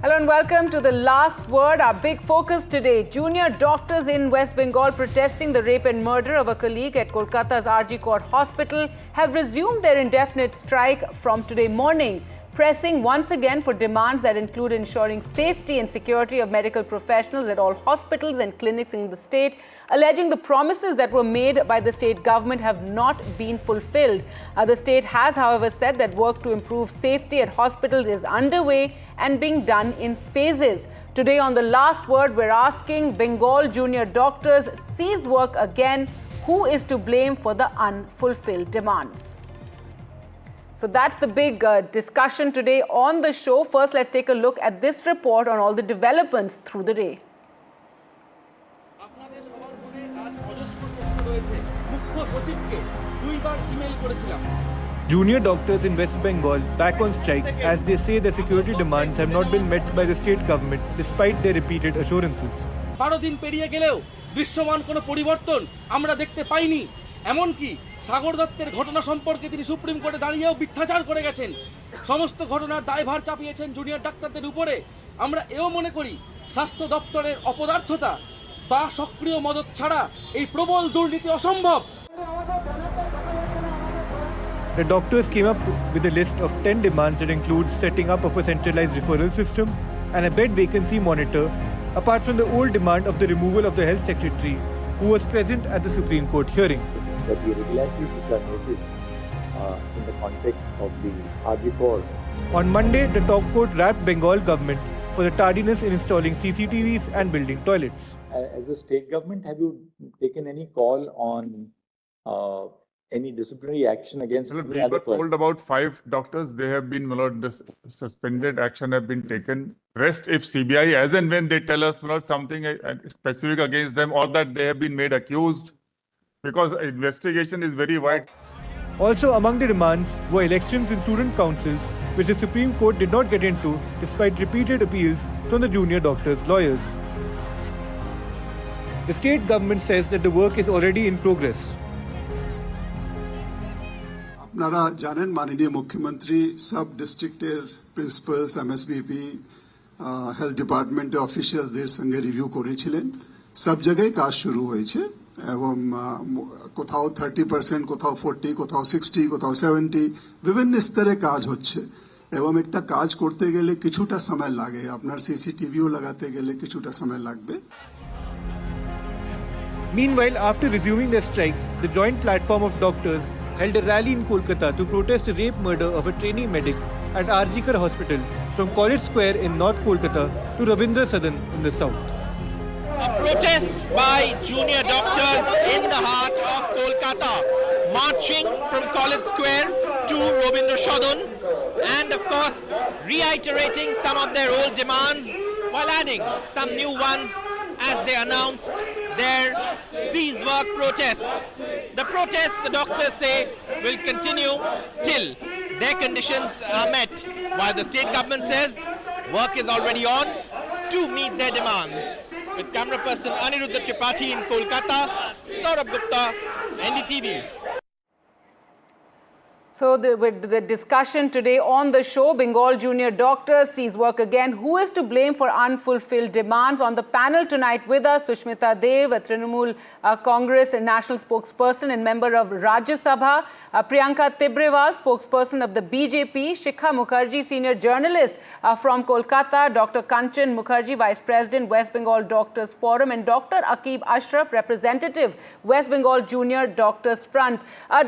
Hello and welcome to The Last Word. Our big focus today, junior doctors in West Bengal protesting the rape and murder of a colleague at Kolkata's RG Court Hospital have resumed their indefinite strike from today morning, pressing once again for demands that include ensuring safety and security of medical professionals at all hospitals and clinics in the state, alleging the promises that were made by the state government have not been fulfilled. The state has, however, said that work to improve safety at hospitals is underway and being done in phases. Today on The Last Word, we're asking Bengal junior doctors cease work again. Who is to blame for the unfulfilled demands? So that's the big discussion today on the show. First, let's take a look at this report on all the developments through the day. Junior doctors in West Bengal back on strike as they say their security demands have not been met by the state government despite their repeated assurances. 12 দিন পেরিয়ে গেলেও দৃশ্যমান কোনো পরিবর্তন আমরা দেখতে পাইনি। এমনকি সাগর দত্তের ঘটনা সম্পর্কে তিনি সুপ্রিম কোর্টে দাঁড়িয়েও মিথ্যাচার করে গেছেন। সমস্ত ঘটনার দায়ভার চাপিয়েছেন জুনিয়র ডাক্তারদের উপরে। আমরা এও মনে করি স্বাস্থ্য দপ্তরের অপদার্থতা বা সক্রিয় মদত ছাড়া এই প্রবল দুর্নীতি অসম্ভব। The doctors came up with a list of 10 demands that includes setting up of a centralized referral system and a bed vacancy monitor, apart from the old demand of the removal of the health secretary who was present at the Supreme Court hearing. But the irregularities which are noticed in the context of the RG Court. On Monday, the top court rapped Bengal government for the tardiness in installing CCTVs and building toilets. As a state government, have you taken any call on any disciplinary action against Well, any we other were told about 5 doctors. They have been suspended. Action have been taken. Rest, if CBI, as and when they tell us something specific against them or that they have been made accused, because investigation is very wide. Also among the demands were elections in student councils, which the Supreme Court did not get into despite repeated appeals from the junior doctors' lawyers. The state government says that the work is already in progress. আপনারা জানেন মাননীয় মুখ্যমন্ত্রী সব ডিস্ট্রিক্টের principles MSBP health ডিপার্টমেন্টের অফিসিয়ালসদের সঙ্গে review করেছিলেন। সব জায়গায় কাজ শুরু হয়েছে এবং কোথাও 30%, কোথাও 40, কোথাও 60, কোথাও 70 বিভিন্ন স্তরে কাজ হচ্ছে এবং একটা কাজ করতে গেলে কিছুটা সময় লাগে। আপনার সিসিটিভিও লাগাতে গেলে কিছুটা সময় লাগবে। Meanwhile, after resuming their strike, the joint platform of doctors held a rally in Kolkata to protest a rape murder of a trainee medic at RG Court Hospital from College Square in North Kolkata to Rabindra Sadan in the south. A protest by junior doctors in the heart of Kolkata, marching from College Square to Rabindra Sadan, and of course reiterating some of their old demands while adding some new ones as they announced their cease work protest. The protest, the doctors say, will continue till their conditions are met, while the state government says work is already on to meet their demands. With camera person Aniruddha Tripathi in Kolkata, Saurabh Gupta, NDTV. So the discussion today on the show, Bengal junior doctors cease work again. Who is to blame for unfulfilled demands? On the panel tonight with us, Sushmita Dev, a Trinamool Congress and national spokesperson and member of Rajya Sabha, Priyanka Tibrewal, spokesperson of the BJP, Shikha Mukherjee, senior journalist from Kolkata, Dr. Kanchan Mukherjee, vice president, West Bengal Doctors Forum, and Dr. Aqib Ashraf, representative, West Bengal Junior Doctors Front.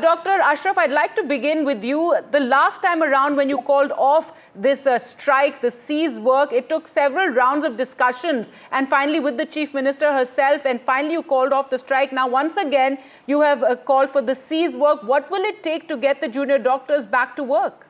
Dr. Ashraf, I'd like to begin with you. The last time around when you called off this strike, the cease work, it took several rounds of discussions and finally with the Chief Minister herself, and finally you called off the strike. Now once again you have called for the cease work. What will it take to get the junior doctors back to work?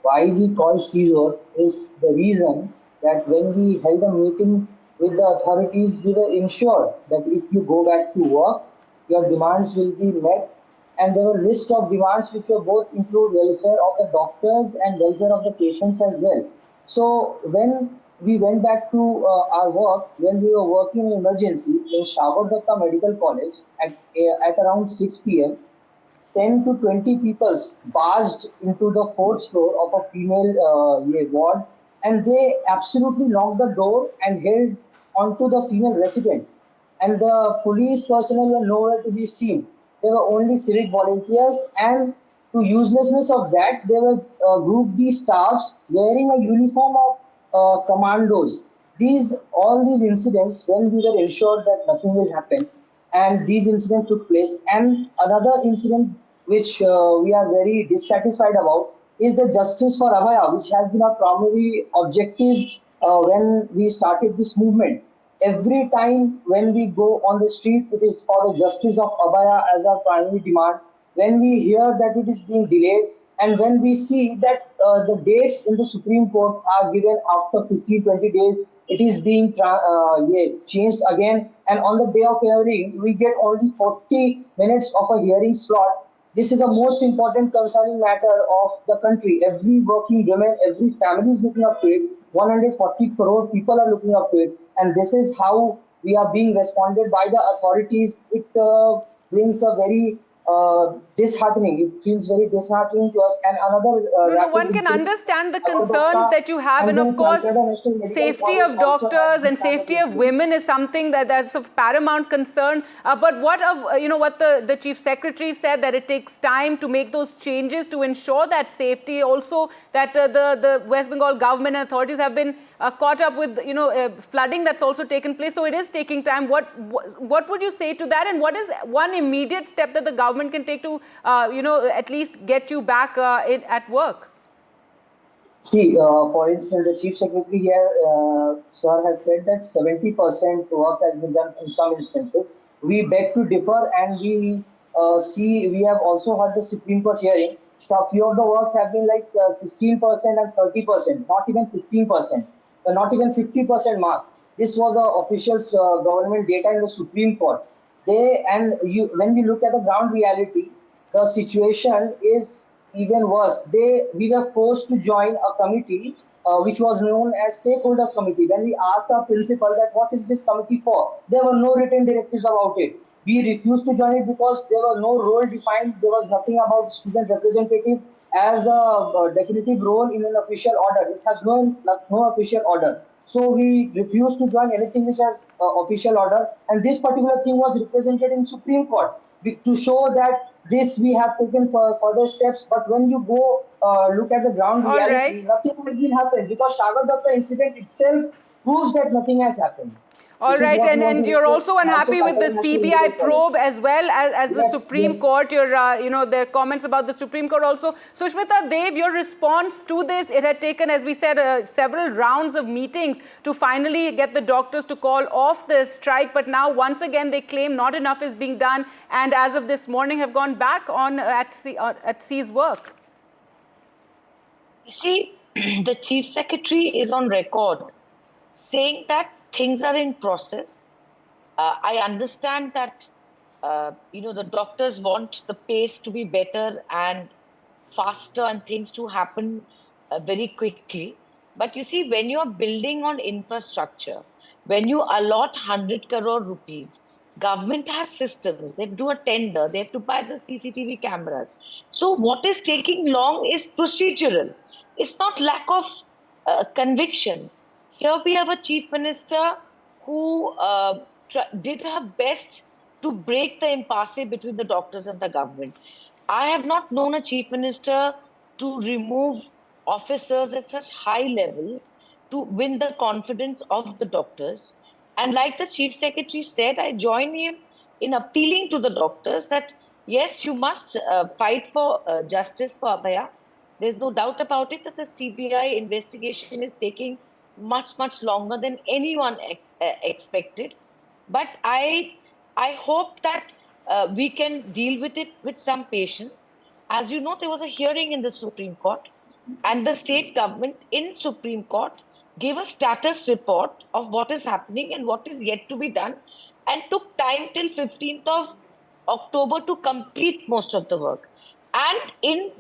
Why we call cease work is the reason that when we held a meeting with the authorities, we were ensured that if you go back to work, your demands will be met. And there were a list of demands which were both include welfare of the doctors and welfare of the patients as well. So when we went back to our work, when we were working in emergency in Sagar Datta Medical College at around 6 p.m., 10 to 20 people barged into the fourth floor of a female ward, and they absolutely locked the door and held onto the female resident. And the police personnel were nowhere to be seen. There were only civic volunteers, and to uselessness of that, they were grouped these staffs wearing a uniform of commandos. All these incidents, when we were ensured that nothing will happen, and these incidents took place. And another incident which we are very dissatisfied about is the justice for Abhaya, which has been our primary objective when we started this movement. Every time when we go on the street, it is for the justice of Abhaya as our primary demand. When we hear that it is being delayed, and when we see that the dates in the Supreme Court are given after 15, 20 days, it is being changed again. And on the day of hearing, we get only 40 minutes of a hearing slot. This is the most important concerning matter of the country. Every working woman, every family is looking up to it. 140 crore people are looking up to it. And this is how we are being responded by the authorities. It brings a very disheartening. It feels very disheartening to us. And another one can understand the concerns that you have, and of course, safety of doctors and safety of women is something that's of paramount concern. But what the Chief Secretary said, that it takes time to make those changes to ensure that safety. Also, that the West Bengal government and authorities have been caught up with flooding that's also taken place. So it is taking time. What would you say to that? And what is one immediate step that the government can take to at least get you back at work? See, for instance, the Chief Secretary here, sir, has said that 70% work has been done in some instances. We beg to differ, and we have also heard the Supreme Court hearing. So few of the works have been like 16% and 30%, not even 15%, not even 50% mark. This was the official government data in the Supreme Court. When we look at the ground reality, the situation is even worse. We were forced to join a committee which was known as Stakeholders Committee. When we asked our principal that what is this committee for, there were no written directives about it. We refused to join it because there was no role defined. There was nothing about student representative as a definitive role in an official order. It has no official order. So we refused to join anything which has official order. And this particular thing was represented in Supreme Court to show that this we have taken for further steps. But when you go look at the ground reality, nothing has been happened, because Sagar Datta incident itself proves that nothing has happened. All right, and you're also unhappy with the CBI probe as well as the Supreme Court. Your, their comments about the Supreme Court also. Sushmita Dev, your response to this, it had taken, as we said, several rounds of meetings to finally get the doctors to call off the strike. But now, once again, they claim not enough is being done, and as of this morning, have gone back on at C's work. You see, the Chief Secretary is on record saying that things are in process. I understand that, the doctors want the pace to be better and faster and things to happen very quickly. But you see, when you are building on infrastructure, when you allot 100 crore rupees, government has systems. They do a tender. They have to buy the CCTV cameras. So what is taking long is procedural. It's not lack of conviction. Here we have a chief minister who did her best to break the impasse between the doctors and the government. I have not known a chief minister to remove officers at such high levels to win the confidence of the doctors. And like the chief secretary said, I join him in appealing to the doctors that, yes, you must fight for justice for Abhaya. There's no doubt about it that the CBI investigation is taking much, much longer than anyone expected. But I hope that we can deal with it with some patience. As you know, there was a hearing in the Supreme Court, and the state government in Supreme Court gave a status report of what is happening and what is yet to be done, and took time till 15th of October to complete most of the work. And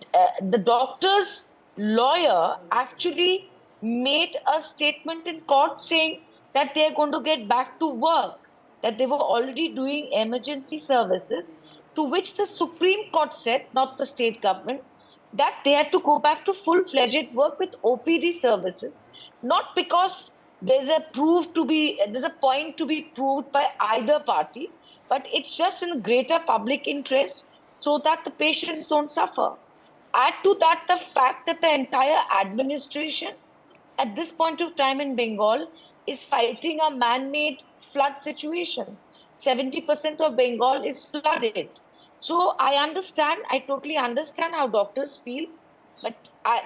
the doctor's lawyer actually made a statement in court saying that they are going to get back to work, that they were already doing emergency services to which the Supreme Court said, not the state government, that they had to go back to full-fledged work with OPD services, not because there's a point to be proved by either party, but it's just in greater public interest so that the patients don't suffer. Add to that the fact that the entire administration at this point of time in Bengal is fighting a man-made flood situation. 70% of Bengal is flooded. So I totally understand how doctors feel, but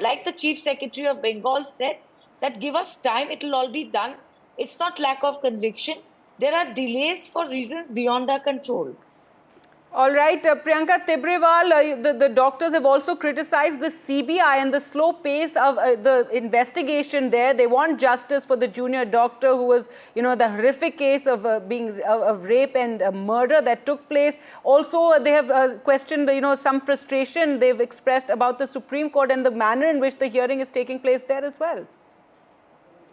like the Chief Secretary of Bengal said, that give us time, it will all be done. It's not lack of conviction. There are delays for reasons beyond our control. All right, Priyanka Tibrewal, the doctors have also criticized the CBI and the slow pace of the investigation there. They want justice for the junior doctor who was, the horrific case of of rape and murder that took place. Also, they have questioned, some frustration they've expressed about the Supreme Court and the manner in which the hearing is taking place there as well.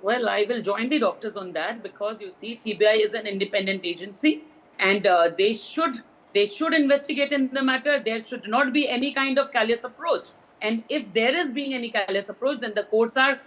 Well, I will join the doctors on that because you see, CBI is an independent agency and they should investigate in the matter. There should not be any kind of callous approach. And if there is being any callous approach, then the courts are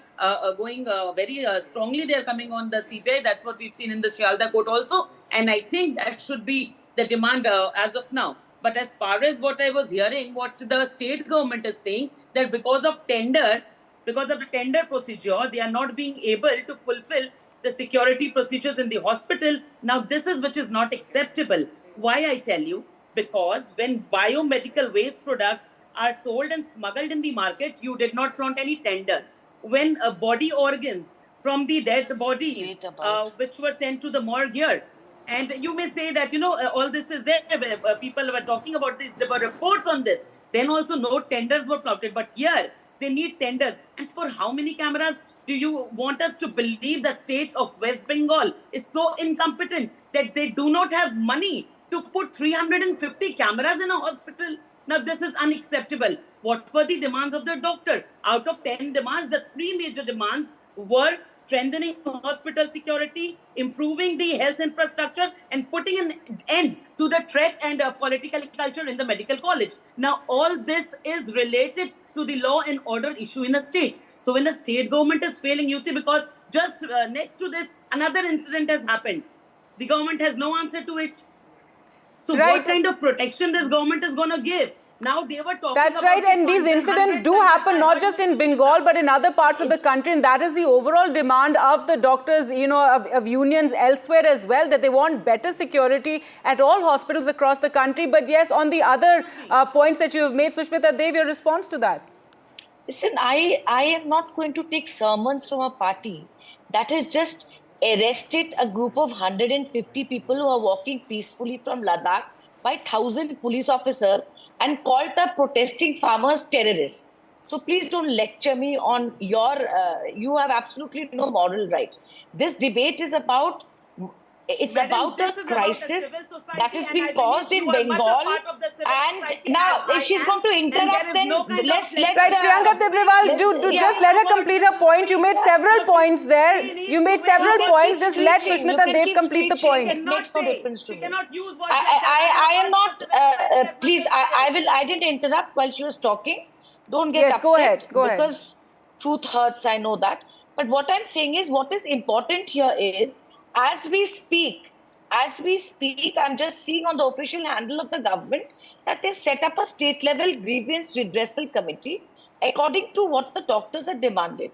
going very strongly. They are coming on the CBI. That's what we've seen in the Srialda court also. And I think that should be the demand as of now. But as far as what I was hearing, what the state government is saying, that because of the tender procedure, they are not being able to fulfill the security procedures in the hospital. Now, this is which is not acceptable. Why I tell you? Because when biomedical waste products are sold and smuggled in the market, you did not flaunt any tender. When body organs from the dead bodies, which were sent to the morgue here, and you may say that, all this is there, people were talking about this, there were reports on this, then also no tenders were flouted, but here, they need tenders. And for how many cameras do you want us to believe the state of West Bengal is so incompetent that they do not have money to put 350 cameras in a hospital? Now, this is unacceptable. What were the demands of the doctor? Out of 10 demands, the 3 major demands were strengthening hospital security, improving the health infrastructure, and putting an end to the threat and political culture in the medical college. Now, all this is related to the law and order issue in a state. So when the state government is failing, you see, because just next to this, another incident has happened. The government has no answer to it. So what kind of protection this government is going to give? Now they were talking That's right, and these incidents do happen not just in Bengal but in other parts of the country, and that is the overall demand of the doctors, of unions elsewhere as well, that they want better security at all hospitals across the country. But yes, on the other points that you have made, Sushmita Dev, your response to that? Listen, I am not going to take sermons from a party that has just arrested a group of 150 people who are walking peacefully from Ladakh by 1,000 police officers and called the protesting farmers terrorists. So please don't lecture me on you have absolutely no moral rights. This debate is about, about a crisis that is being caused in Bengal. And now, if she's going to interrupt, then let's right, Priyanka Tibrewal, just let her complete her point. You made several points there. You made several points. Just let Sushmita Dev complete the point. It makes no difference to me. I am not, please, I didn't interrupt while she was talking. Don't get upset. Go ahead. Because truth hurts, I know that. But what I'm saying is, what is important here is, as we speak, I'm just seeing on the official handle of the government that they've set up a state-level grievance redressal committee according to what the doctors have demanded.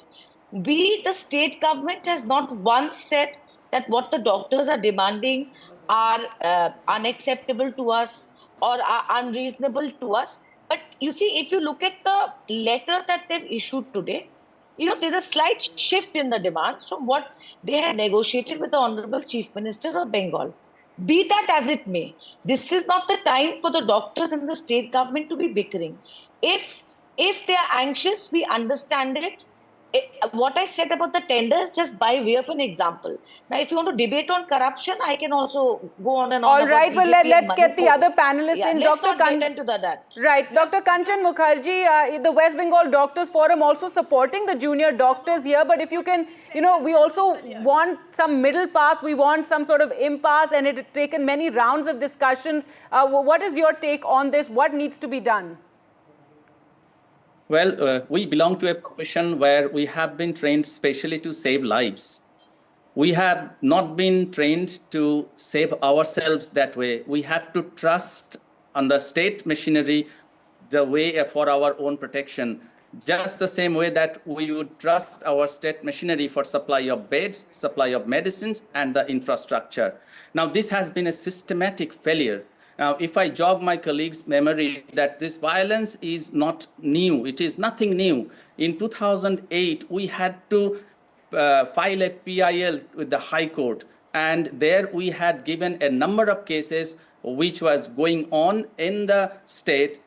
The state government has not once said that what the doctors are demanding are unacceptable to us or are unreasonable to us. But you see, if you look at the letter that they've issued today, there's a slight shift in the demands from what they had negotiated with the Honorable Chief Minister of Bengal. Be that as it may, this is not the time for the doctors and the state government to be bickering. If they are anxious, we understand it. What I said about the tender is just by way of an example. Now, if you want to debate on corruption, I can also go on and on. All right, well, let's get the other panelists in. Let's not get into that. Right, Dr. Kanchan Mukherjee, the West Bengal Doctors Forum also supporting the junior doctors here. But if you can, we also want some middle path. We want some sort of impasse, and it has taken many rounds of discussions. What is your take on this? What needs to be done? Well, we belong to a profession where we have been trained specially to save lives. We have not been trained to save ourselves that way. We have to trust on the state machinery the way for our own protection, just the same way that we would trust our state machinery for supply of beds, supply of medicines, and the infrastructure. Now, this has been a systematic failure. Now, if I jog my colleagues' memory that this violence is not new, it is nothing new. In 2008, we had to file a PIL with the High Court, and there we had given a number of cases which was going on in the state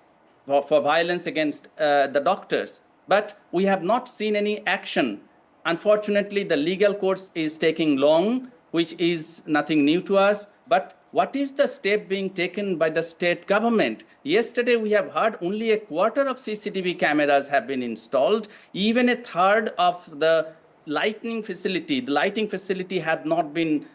for violence against the doctors. But we have not seen any action. Unfortunately, the legal course is taking long, which is nothing new to us. But what is the step being taken by the state government? Yesterday, we have heard only a quarter of CCTV cameras have been installed. Even a third of the lighting facility had not been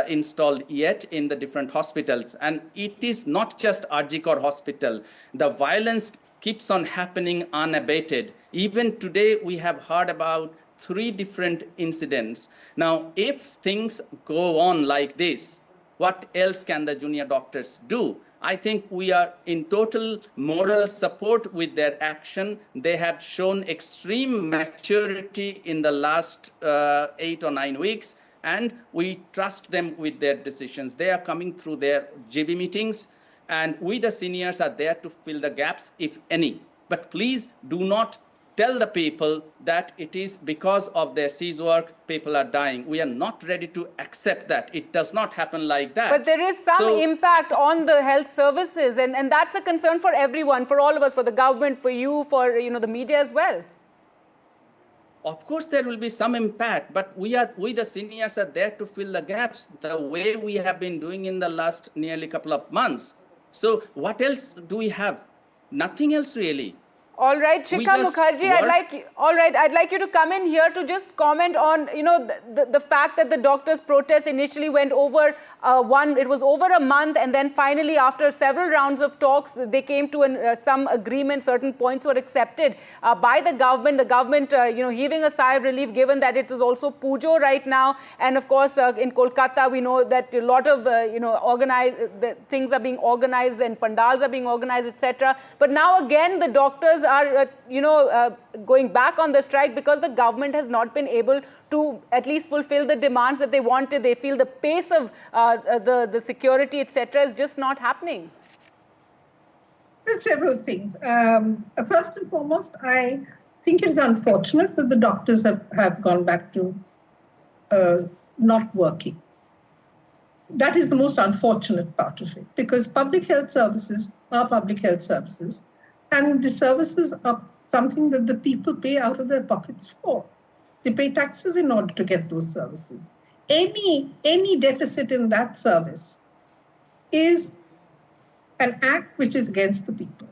installed yet in the different hospitals. And it is not just RG Hospital. The violence keeps on happening unabated. Even today, we have heard about 3 different incidents. Now, if things go on like this, what else can the junior doctors do? I think we are in total moral support with their action. They have shown extreme maturity in the last 8 or 9 weeks, and we trust them with their decisions. They are coming through their GB meetings, and we, the seniors, are there to fill the gaps, if any. But please do not tell the people that it is because of their cease work, people are dying. We are not ready to accept that. It does not happen like that. But there is some impact on the health services, and that's a concern for everyone, for all of us, for the government, for you, for the media as well. Of course, there will be some impact, but we, the seniors, are there to fill the gaps the way we have been doing in the last nearly couple of months. So what else do we have? Nothing else really. All right, Shikha Mukherjee, I'd like you to come in here to just comment on, the fact that the doctors' protest initially went over it was over a month, and then finally, after several rounds of talks, they came to some agreement. Certain points were accepted by the government. The government, heaving a sigh of relief, given that it is also Pujo right now, and of course, in Kolkata, we know that a lot of things are being organized and pandals are being organized, etc. But now again, the doctors are, going back on the strike because the government has not been able to at least fulfill the demands that they wanted. They feel the pace of the security, etc., is just not happening. Well, several things. First and foremost, I think it is unfortunate that the doctors have gone back to not working. That is the most unfortunate part of it, because public health services are public health services, and the services are something that the people pay out of their pockets for. They pay taxes in order to get those services. Any deficit in that service is an act which is against the people.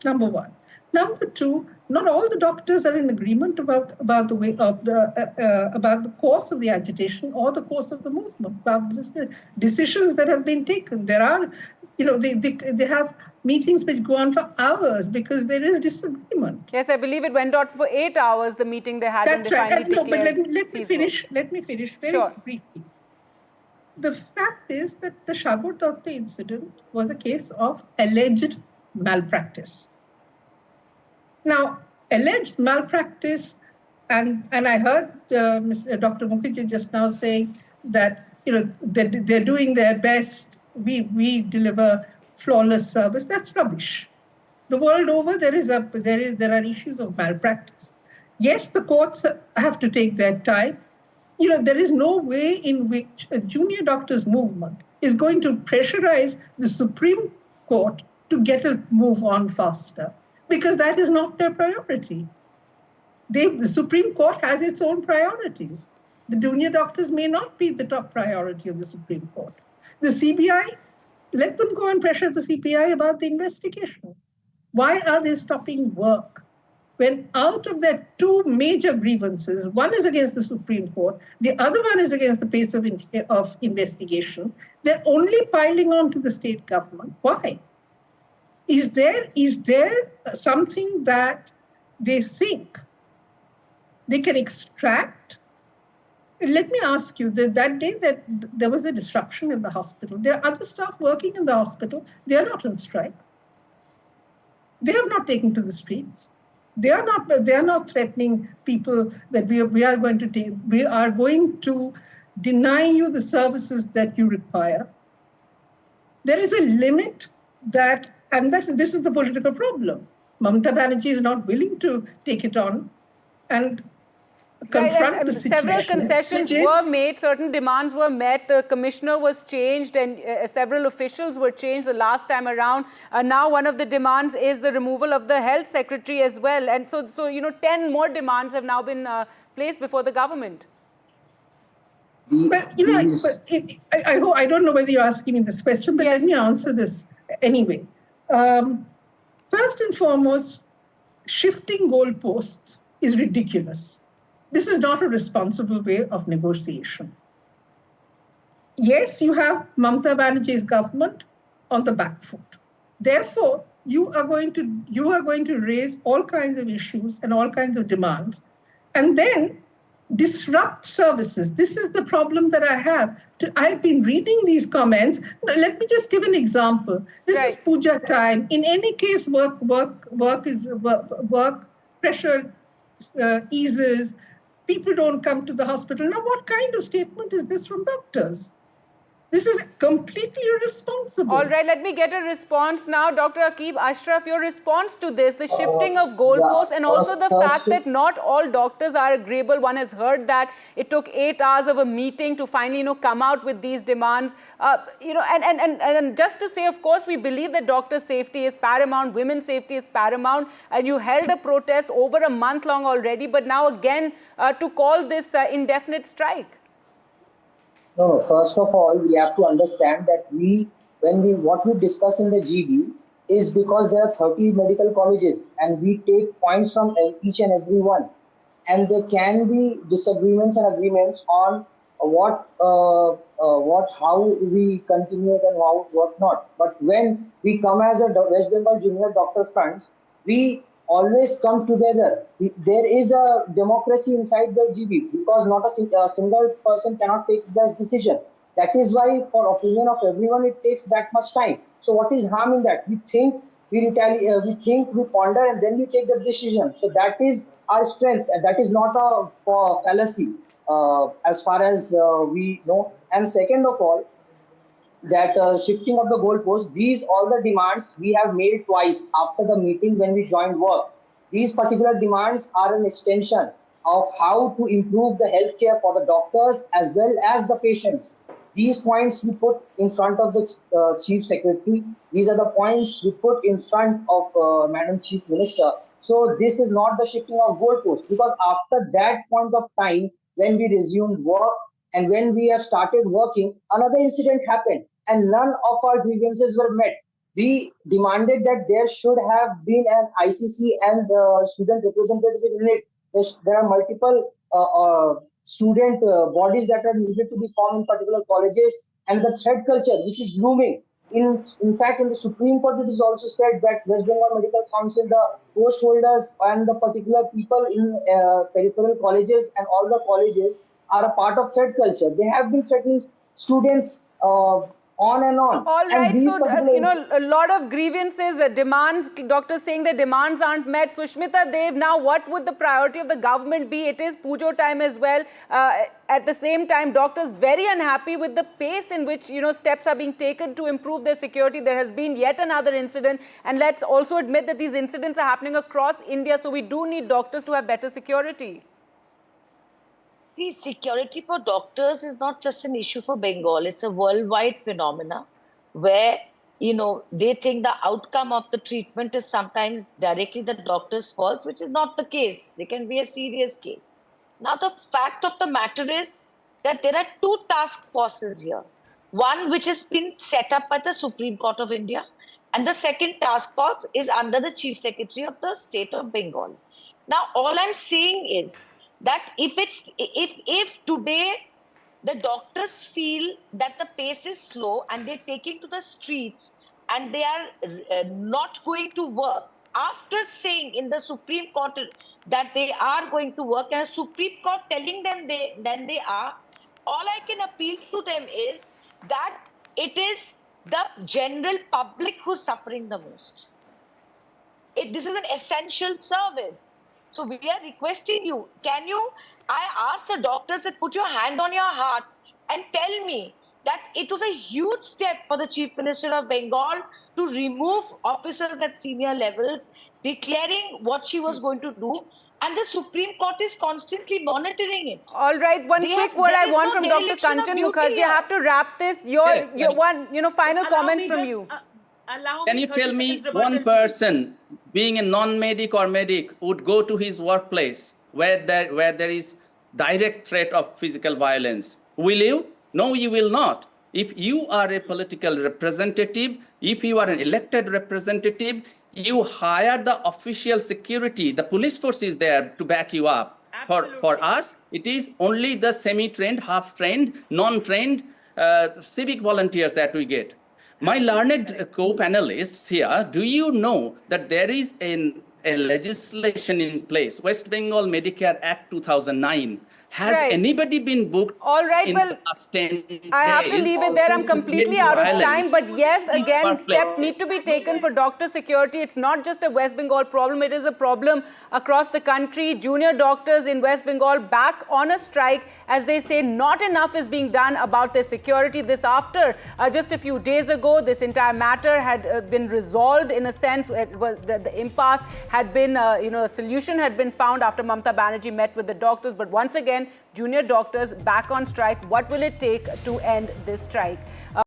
Number one. Number two, not all the doctors are in agreement about the way of about the course of the agitation or the course of the movement, about the decisions that have been taken. There are, they have meetings which go on for hours because there is disagreement. Yes, I believe it went on for 8 hours, the meeting they had. That's right. No, but let me finish very briefly. The fact is that the Shagor doctor incident was a case of alleged malpractice. Now, alleged malpractice, and I heard Dr. Mukherjee just now saying that they're doing their best. We deliver flawless service. That's rubbish. The world over, there are issues of malpractice. Yes, the courts have to take their time. There is no way in which a junior doctors movement is going to pressurize the Supreme Court to get a move on faster, because that is not their priority. The Supreme Court has its own priorities. The junior doctors may not be the top priority of the Supreme Court. The CBI, let them go and pressure the CBI about the investigation. Why are they stopping work? When out of their two major grievances, one is against the Supreme Court, the other one is against the pace of investigation, they're only piling on to the state government. Why? Is there something that they think they can extract? Let me ask you, that day that there was a disruption in the hospital, there are other staff working in the hospital, they are not on strike. They have not taken to the streets. They are not threatening people that we are going to deny you the services that you require. There is a limit and this is the political problem. Mamata Banerjee is not willing to take it on and confront the situation. Several concessions were made, certain demands were met, the commissioner was changed and several officials were changed the last time around. Now one of the demands is the removal of the health secretary as well. And so 10 more demands have now been placed before the government. But, I don't know whether you're asking me this question, but let me answer this anyway. First and foremost, shifting goalposts is ridiculous. This is not a responsible way of negotiation. Yes, you have Mamata Banerjee's government on the back foot. Therefore, you are going to raise all kinds of issues and all kinds of demands, and then disrupt services. This is the problem that I have. I've been reading these comments. Now, let me just give an example. This is puja time. In any case, work pressure eases. People don't come to the hospital. Now, what kind of statement is this from doctors? This is completely irresponsible. All right, let me get a response now. Dr. Aqib Ashraf, your response to this, the shifting of goalposts and also the fact that not all doctors are agreeable. One has heard that it took 8 hours of a meeting to finally, come out with these demands. And just to say, of course, we believe that doctor safety is paramount, women's safety is paramount, and you held a protest over a month long already, but now again to call this indefinite strike. No, first of all, we have to understand that what we discuss in the GB is because there are 30 medical colleges and we take points from each and every one. And there can be disagreements and agreements on how we continue it and what not. But when we come as a West Bengal Junior Doctor Fronts, we always come together. There is a democracy inside the GB because not a single person cannot take the decision. That is why, for opinion of everyone, it takes that much time. So what is harm in that? We think, we ponder, and then we take the decision. So that is our strength. That is not a fallacy as far as we know. And second of all, that shifting of the goalposts, all the demands we have made twice after the meeting when we joined work. These particular demands are an extension of how to improve the healthcare for the doctors as well as the patients. These points we put in front of the Chief Secretary. These are the points we put in front of Madam Chief Minister. So this is not the shifting of goalposts, because after that point of time, when we resumed work and when we have started working, another incident happened and none of our grievances were met. We demanded that there should have been an ICC and student representatives in it. There are multiple student bodies that are needed to be formed in particular colleges, and the threat culture which is blooming. In fact, in the Supreme Court, it is also said that West Bengal Medical Council, the post holders and the particular people in peripheral colleges and all the colleges are a part of threat culture. They have been threatening students on and on. All right, so, a lot of grievances, demands, doctors saying their demands aren't met. Sushmita Dev, now what would the priority of the government be? It is Pujo time as well. At the same time, doctors very unhappy with the pace in which, steps are being taken to improve their security. There has been yet another incident. And let's also admit that these incidents are happening across India. So we do need doctors to have better security. See, security for doctors is not just an issue for Bengal. It's a worldwide phenomena where they think the outcome of the treatment is sometimes directly the doctor's fault, which is not the case. They can be a serious case. Now, the fact of the matter is that there are two task forces here. One which has been set up by the Supreme Court of India, and the second task force is under the Chief Secretary of the state of Bengal. Now, all I'm saying is that if today the doctors feel that the pace is slow and they're taking to the streets and they are not going to work, after saying in the Supreme Court that they are going to work, and the Supreme Court telling them they are, all I can appeal to them is that it is the general public who's suffering the most. This is an essential service. So we are requesting you, I ask the doctors that put your hand on your heart and tell me that it was a huge step for the Chief Minister of Bengal to remove officers at senior levels, declaring what she was going to do, and the Supreme Court is constantly monitoring it. All right, one quick word I want from Dr. Kanchan Mukherjee. I have to wrap this. Your one, final comment from you. Can you tell me one person being a non-medic or medic would go to his workplace where there is direct threat of physical violence? Will you? No, you will not. If you are a political representative, if you are an elected representative, you hire the official security. The police force is there to back you up. For us, it is only the semi-trained, half-trained, non-trained civic volunteers that we get. My learned co-panelists here, do you know that there is a legislation in place, West Bengal Medicare Act 2009? Has anybody been booked in the last 10 days? I have to leave it there. I'm completely out of time. But yes, again, steps need to be taken for doctor security. It's not just a West Bengal problem. It is a problem across the country. Junior doctors in West Bengal back on a strike as they say not enough is being done about their security. This after just a few days ago, this entire matter had been resolved in a sense. It was the impasse had been, a solution had been found after Mamata Banerjee met with the doctors. But once again, junior doctors back on strike. What will it take to end this strike?